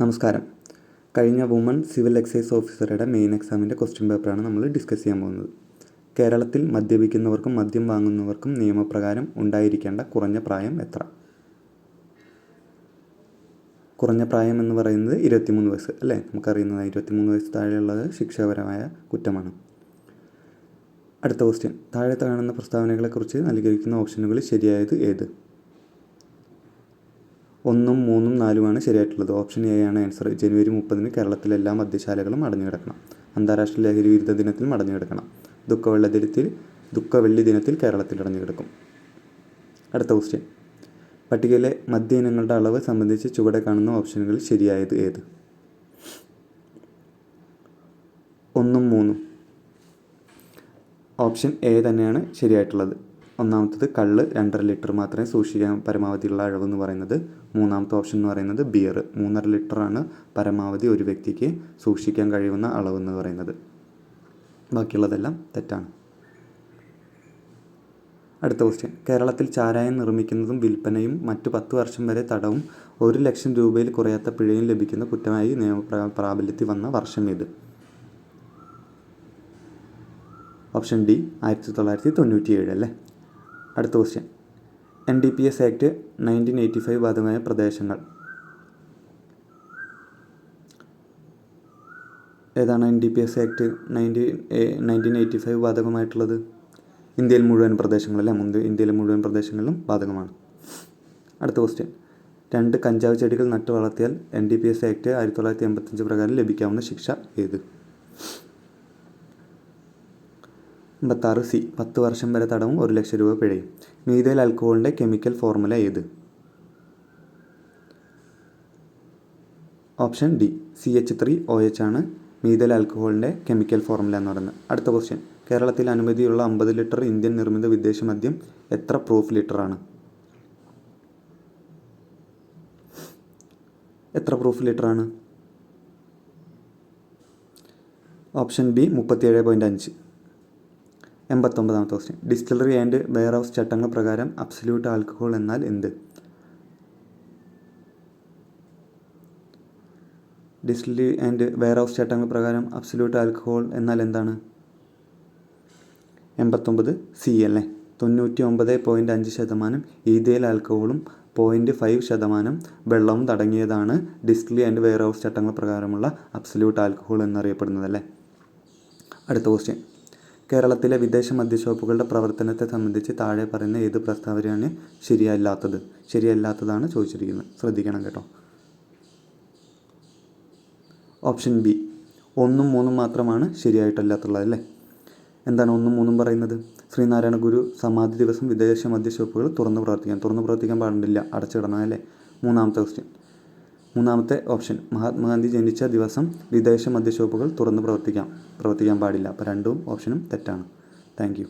നമസ്കാരം. കഴിഞ്ഞ woman civil excise ഓഫീസറുടെ മെയിൻ എക്സാമിൻ്റെ ക്വസ്റ്റ്യൻ പേപ്പറാണ് നമ്മൾ ഡിസ്കസ് ചെയ്യാൻ പോകുന്നത്. കേരളത്തിൽ മദ്യപിക്കുന്നവർക്കും മദ്യം വാങ്ങുന്നവർക്കും നിയമപ്രകാരം ഉണ്ടായിരിക്കേണ്ട കുറഞ്ഞ പ്രായം എത്ര? കുറഞ്ഞ പ്രായം എന്ന് പറയുന്നത് 23 വയസ്സ് അല്ലേ? നമുക്കറിയുന്നതാണ് 23 വയസ്സ് താഴെയുള്ളത് ശിക്ഷാപരമായ കുറ്റമാണ്. അടുത്ത ക്വസ്റ്റ്യൻ. താഴെ കാണുന്ന പ്രസ്താവനകളെക്കുറിച്ച് നൽകിയിരിക്കുന്ന ഓപ്ഷനുകളിൽ ശരിയായത് ഏത്? 1, 3, 4 ശരിയായിട്ടുള്ളത്. ഓപ്ഷൻ എ ആണ് ആൻസർ. ജനുവരി 30 കേരളത്തിലെ എല്ലാ മദ്യശാലകളും അടഞ്ഞുകിടക്കണം. അന്താരാഷ്ട്ര ലഹരി വിരുദ്ധ ദിനത്തിലും അടഞ്ഞുകിടക്കണം. ദുഃഖവെള്ളി ദിനത്തിൽ കേരളത്തിൽ അടഞ്ഞുകിടക്കും. അടുത്ത ക്വസ്റ്റ്യൻ. പട്ടികയിലെ മദ്യ ഇനങ്ങളുടെ അളവ് സംബന്ധിച്ച് ചുവടെ കാണുന്ന ഓപ്ഷനുകളിൽ ശരിയായത് ഏത്? 1, 3. ഓപ്ഷൻ എ തന്നെയാണ് ശരിയായിട്ടുള്ളത്. ഒന്നാമത്തത് കള്ള് 2.5 ലിറ്റർ മാത്രമേ സൂക്ഷിക്കാൻ പരമാവധിയുള്ള അളവെന്ന് പറയുന്നത്. മൂന്നാമത്തെ ഓപ്ഷൻ എന്ന് പറയുന്നത് ബിയർ 3.5 ലിറ്ററാണ് പരമാവധി ഒരു വ്യക്തിക്ക് സൂക്ഷിക്കാൻ കഴിയുന്ന അളവെന്ന് പറയുന്നത്. ബാക്കിയുള്ളതെല്ലാം തെറ്റാണ്. അടുത്ത ക്വസ്റ്റ്യൻ. കേരളത്തിൽ ചാരായം നിർമ്മിക്കുന്നതും വിൽപ്പനയും മറ്റു 10 വർഷം വരെ തടവും 1 ലക്ഷം രൂപയിൽ കുറയാത്ത പിഴയും ലഭിക്കുന്ന കുറ്റമായി പ്രാബല്യത്തിൽ വന്ന വർഷം ഏത്? ഓപ്ഷൻ ഡി 1997 അല്ലേ? അടുത്ത ക്വസ്റ്റ്യൻ. NDPS ആക്ട് 1985 ബാധകമായ പ്രദേശങ്ങൾ ഏതാണ്? NDPS ആക്ട് 1985 ബാധകമായിട്ടുള്ളത് ഇന്ത്യയിൽ മുഴുവൻ പ്രദേശങ്ങളല്ലേ? ഇന്ത്യയിലെ മുഴുവൻ പ്രദേശങ്ങളിലും ബാധകമാണ്. അടുത്ത ക്വസ്റ്റ്യൻ. 2 കഞ്ചാവ് ചെടികൾ നട്ടു വളർത്തിയാൽ NDPS ആക്ട് 1985 പ്രകാരം ലഭിക്കാവുന്ന ശിക്ഷ ഏത്? 56C 10 വർഷം വരെ തടവും 1 ലക്ഷം രൂപ പിഴയും. മീഥൈൽ ആൽക്കഹോളിൻ്റെ കെമിക്കൽ ഫോർമുല ഏത്? ഓപ്ഷൻ ഡി CH3OH ആണ് മീഥൈൽ ആൽക്കഹോളിൻ്റെ കെമിക്കൽ ഫോർമുല എന്ന് പറയുന്നത്. അടുത്ത ക്വസ്റ്റ്യൻ. കേരളത്തിൽ അനുമതിയുള്ള 50 ലിറ്റർ ഇന്ത്യൻ നിർമ്മിത വിദേശ മദ്യം എത്ര പ്രൂഫ് ലിറ്ററാണ്? എത്ര പ്രൂഫ് ലിറ്ററാണ്? Option B 37.5. 89ാമത്തെ question. Distillery and warehouse ചട്ടങ്ങൾ പ്രകാരം അബ്സല്യൂട്ട് ആൽക്കഹോൾ എന്നാൽ എന്ത്? ഡിസ്റ്റിലറി ആൻഡ് വെയർ ഹൗസ് ചട്ടങ്ങൾ പ്രകാരം അബ്സല്യൂട്ട് ആൽക്കഹോൾ എന്നാൽ എന്താണ്? 89C അല്ലേ? 99.5% ഈഥൈൽ ആൽക്കഹോളും 0.5% വെള്ളവും അടങ്ങിയതാണ് ഡിസ്റ്റിലറി ആൻഡ് വെയർ ഹൗസ് ചട്ടങ്ങൾ പ്രകാരമുള്ള അബ്സല്യൂട്ട് ആൽക്കഹോൾ എന്നറിയപ്പെടുന്നതല്ലേ? അടുത്ത ക്വസ്റ്റ്യൻ. കേരളത്തിലെ വിദേശ മദ്യഷോപ്പുകളുടെ പ്രവർത്തനത്തെ സംബന്ധിച്ച് താഴെ പറയുന്ന ഏത് പ്രസ്താവനയാണ് ശരിയല്ലാത്തതാണ് ചോദിച്ചിരിക്കുന്നത്. ശ്രദ്ധിക്കണം കേട്ടോ. ഓപ്ഷൻ ബി 1, 3 മാത്രമാണ് ശരിയായിട്ടല്ലാത്തുള്ളത് അല്ലേ? എന്താണ് 1, 3 പറയുന്നത്? ശ്രീനാരായണ ഗുരു സമാധി ദിവസം വിദേശ മദ്യഷോപ്പുകൾ തുറന്നു പ്രവർത്തിക്കാൻ പാടില്ല, അടച്ചിടണം അല്ലേ? മൂന്നാമത്തെ ക്വസ്റ്റ്യൻ. മൂന്നാമത്തെ ഓപ്ഷൻ മഹാത്മാഗാന്ധി ജനിച്ച ദിവസം വിദേശ മദ്യഷോപ്പുകൾ തുറന്ന് പ്രവർത്തിക്കാൻ പാടില്ല. അപ്പോൾ 2 ഓപ്ഷനും തെറ്റാണ്. Thank you.